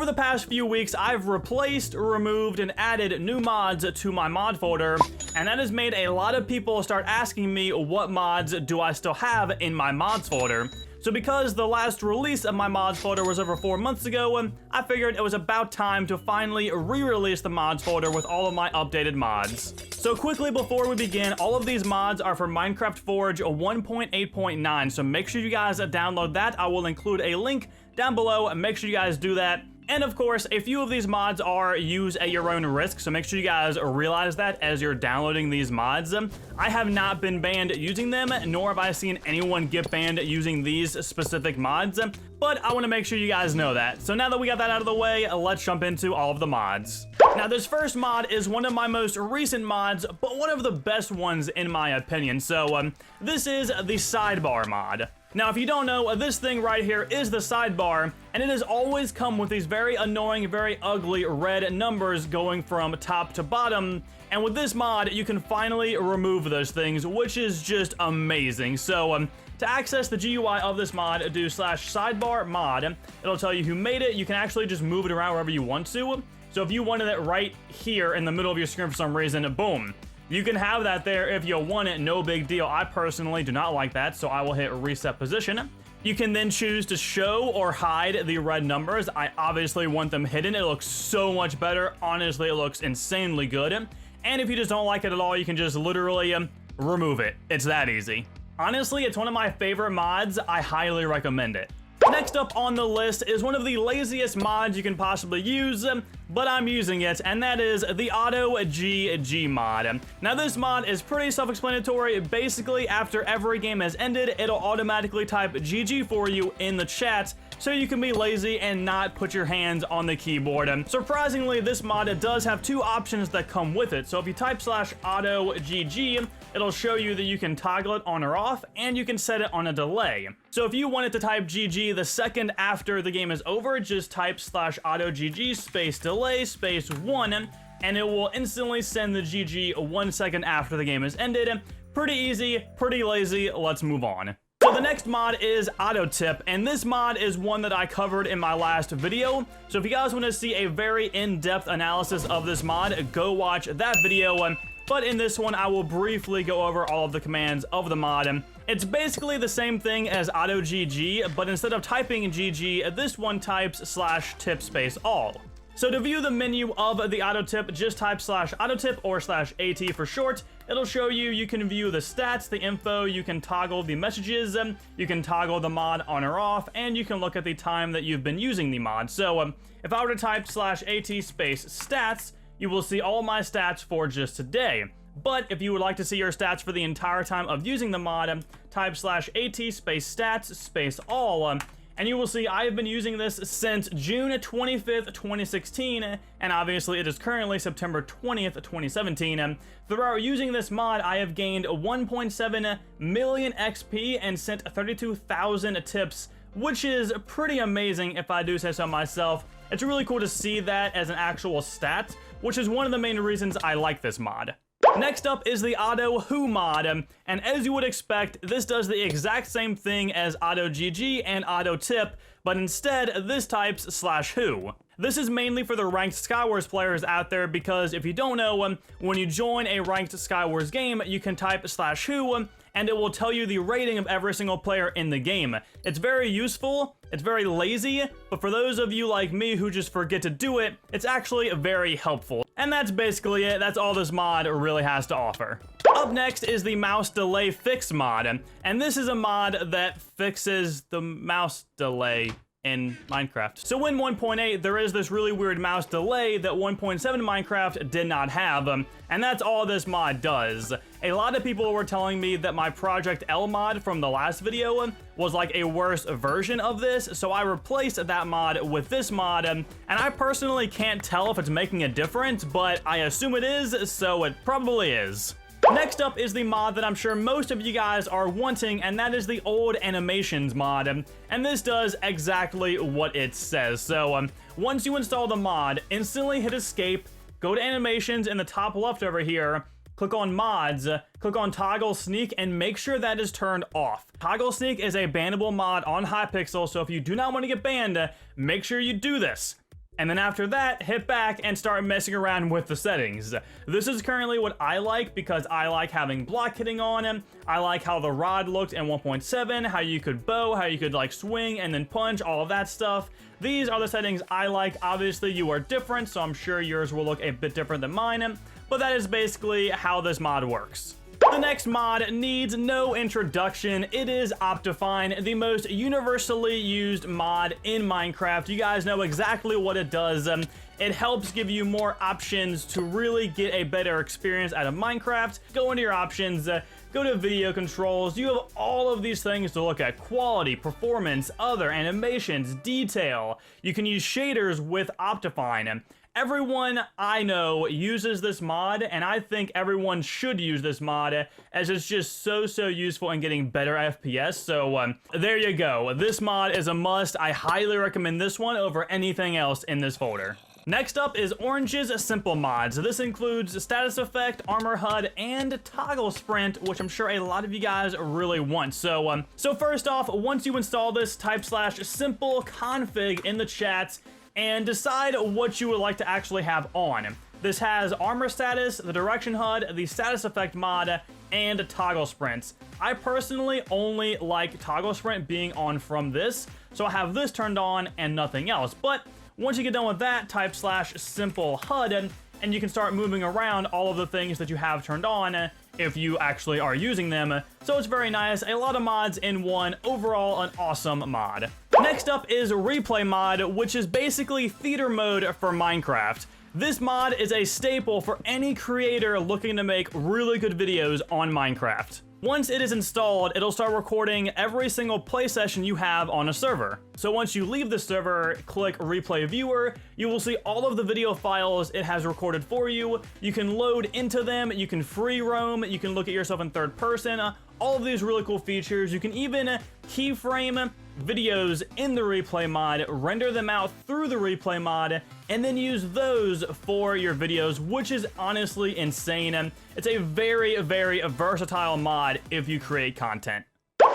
over the past few weeks, I've replaced, removed, and added new mods to my mod folder, and that has made a lot of people start asking me what mods do I still have in my mods folder. So because the last release of my mods folder was over 4 months ago, I figured it was about time to finally re-release the mods folder with all of my updated mods. So quickly before we begin, all of these mods are for Minecraft Forge 1.8.9, so make sure you guys download that. I will include a link down below, and make sure you guys do that. And of course, a few of these mods are used at your own risk, so make sure you guys realize that as you're downloading these mods. I have not been banned using them, nor have I seen anyone get banned using these specific mods, but I want to make sure you guys know that. So now that we got that out of the way, let's jump into all of the mods. Now this first mod is one of my most recent mods, but one of the best ones in my opinion. So this is the Sidebar mod. Now, if you don't know, this thing right here is the sidebar, and it has always come with these very annoying, very ugly red numbers going from top to bottom. And with this mod, you can finally remove those things, which is just amazing. So, to access the GUI of this mod, do /sidebar mod. It'll tell you who made it. You can actually just move it around wherever you want to. So if you wanted it right here in the middle of your screen for some reason, boom. You can have that there if you want it, no big deal. I personally do not like that, so I will hit reset position. You can then choose to show or hide the red numbers. I obviously want them hidden. It looks so much better. Honestly, it looks insanely good. And if you just don't like it at all, you can just literally remove it. It's that easy. Honestly, it's one of my favorite mods. I highly recommend it. Next up on the list is one of the laziest mods you can possibly use, but I'm using it, and that is the AutoGG mod. Now this mod is pretty self-explanatory. Basically, after every game has ended, it'll automatically type GG for you in the chat, so you can be lazy and not put your hands on the keyboard. Surprisingly, this mod does have two options that come with it. So if you type /AutoGG, it'll show you that you can toggle it on or off, and you can set it on a delay. So if you wanted to type GG the second after the game is over, just type /AutoGG space delay space 1, and it will instantly send the GG 1 second after the game is ended. Pretty easy, pretty lazy, let's move on. So the next mod is Autotip, and this mod is one that I covered in my last video. So if you guys want to see a very in-depth analysis of this mod, go watch that video. But in this one, I will briefly go over all of the commands of the mod. It's basically the same thing as AutoGG, but instead of typing GG, this one types /tip space all. So to view the menu of the Autotip, just type /Autotip or /AT for short. It'll show you can view the stats, the info, you can toggle the messages, you can toggle the mod on or off, and you can look at the time that you've been using the mod. So if I were to type /AT space stats, you will see all my stats for just today. But if you would like to see your stats for the entire time of using the mod, type /AT space stats space all, and you will see I have been using this since June 25th, 2016, and obviously it is currently September 20th, 2017. Throughout using this mod, I have gained 1.7 million XP and sent 32,000 tips, which is pretty amazing if I do say so myself. It's really cool to see that as an actual stat, which is one of the main reasons I like this mod. Next up is the AutoWho mod, and as you would expect, this does the exact same thing as AutoGG and Autotip, but instead, this types /who. This is mainly for the ranked Skywars players out there, because if you don't know, when you join a ranked Skywars game, you can type /who, and it will tell you the rating of every single player in the game. It's very useful, it's very lazy, but for those of you like me who just forget to do it, it's actually very helpful. And that's basically it. That's all this mod really has to offer. Up next is the mouse delay fix mod, and this is a mod that fixes the mouse delay in Minecraft. So in 1.8, there is this really weird mouse delay that 1.7 Minecraft did not have, and that's all this mod does. A lot of people were telling me that my Project L mod from the last video was like a worse version of this, so I replaced that mod with this mod, and I personally can't tell if it's making a difference, but I assume it is, so it probably is. Next up is the mod that I'm sure most of you guys are wanting, and that is the old animations mod, and this does exactly what it says. So once you install the mod, instantly hit escape, go to animations in the top left over here, click on mods, click on toggle sneak, and make sure that is turned off. Toggle sneak is a bannable mod on Hypixel, so if you do not want to get banned, make sure you do this. and then after that, hit back and start messing around with the settings. This is currently what I like because I like having block hitting on. I like how the rod looked in 1.7, how you could bow, how you could like swing and then punch, all of that stuff. These are the settings I like. Obviously, you are different, so I'm sure yours will look a bit different than mine, but that is basically how this mod works. The next mod needs no introduction. It is Optifine, the most universally used mod in Minecraft. You guys know exactly what it does. It helps give you more options to really get a better experience out of Minecraft. Go into your options, go to video controls. You have all of these things to look at: quality, performance, other, animations, detail. You can use shaders with Optifine. Everyone I know uses this mod, and I think everyone should use this mod as it's just so useful in getting better FPS. So there you go. This mod is a must. I highly recommend this one over anything else in this folder. Next up is Orange's simple mods. This includes status effect, armor HUD, and toggle sprint, which I'm sure a lot of you guys really want. So first off, once you install this, type /simple config in the chat and decide what you would like to actually have on. This has armor status, the direction HUD, the status effect mod, and toggle sprints. I personally only like toggle sprint being on from this, so I have this turned on and nothing else. But once you get done with that, type /simple HUD, and you can start moving around all of the things that you have turned on if you actually are using them. So it's very nice. A lot of mods in one. Overall, an awesome mod. Next up is Replay Mod, which is basically theater mode for Minecraft. This mod is a staple for any creator looking to make really good videos on Minecraft. Once it is installed, it'll start recording every single play session you have on a server. So once you leave the server, click Replay Viewer, you will see all of the video files it has recorded for you. You can load into them, you can free roam, you can look at yourself in third person, all of these really cool features. You can even keyframe videos in the Replay mod, render them out through the Replay mod, and then use those for your videos, which is honestly insane. It's a very versatile mod if you create content.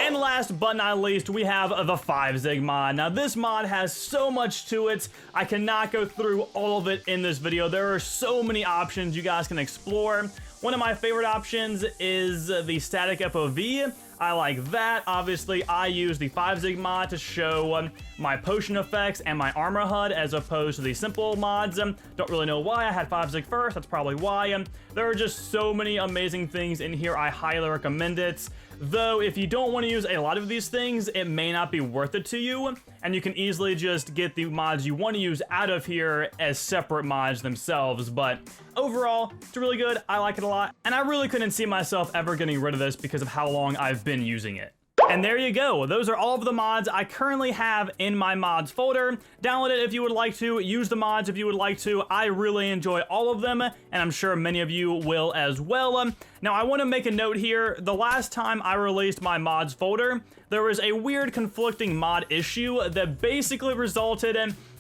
And last but not least, we have the BliTzz mod. Now this mod has so much to it, I cannot go through all of it in this video. There are so many options you guys can explore. One of my favorite options is the static FOV. I like that. Obviously, I use the BliTzz mod to show my potion effects and my armor HUD as opposed to the simple mods. Don't really know why I had BliTzz first. That's probably why. There are just so many amazing things in here. I highly recommend it. Though, if you don't want to use a lot of these things, it may not be worth it to you, and you can easily just get the mods you want to use out of here as separate mods themselves. But overall, it's really good. I like it a lot, and I really couldn't see myself ever getting rid of this because of how long I've been using it. And there you go. Those are all of the mods I currently have in my mods folder. Download it if you would like to. Use the mods if you would like to. I really enjoy all of them, and I'm sure many of you will as well. Now, I want to make a note here. The last time I released my mods folder, there was a weird conflicting mod issue that basically resulted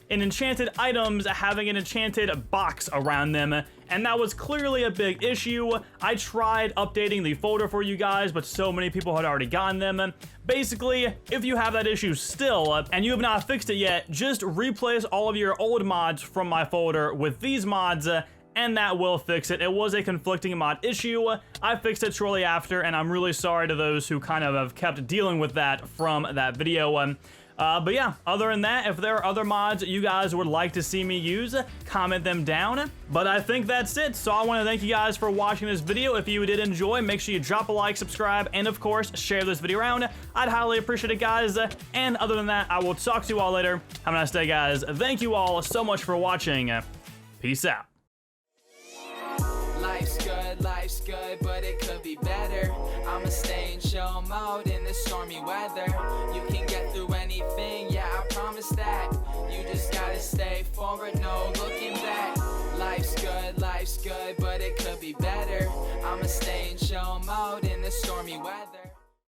in enchanted items having an enchanted box around them, and that was clearly a big issue. I tried updating the folder for you guys, but so many people had already gotten them. Basically, if you have that issue still, and you have not fixed it yet, just replace all of your old mods from my folder with these mods, and that will fix it. It was a conflicting mod issue. I fixed it shortly after, and I'm really sorry to those who kind of have kept dealing with that from that video. But yeah, other than that, if there are other mods you guys would like to see me use, comment them down. But I think that's it. So I want to thank you guys for watching this video. If you did enjoy, make sure you drop a like, subscribe, and of course, share this video around. I'd highly appreciate it, guys. And other than that, I will talk to you all later. Have a nice day, guys. Thank you all so much for watching. Peace out. Life's good, but it could be better. I'ma stay in chill mode in this stormy weather. You can get through anything, yeah, I promise that. You just gotta stay forward, no looking back. Life's good, but it could be better. I'ma stay in chill mode in this stormy weather.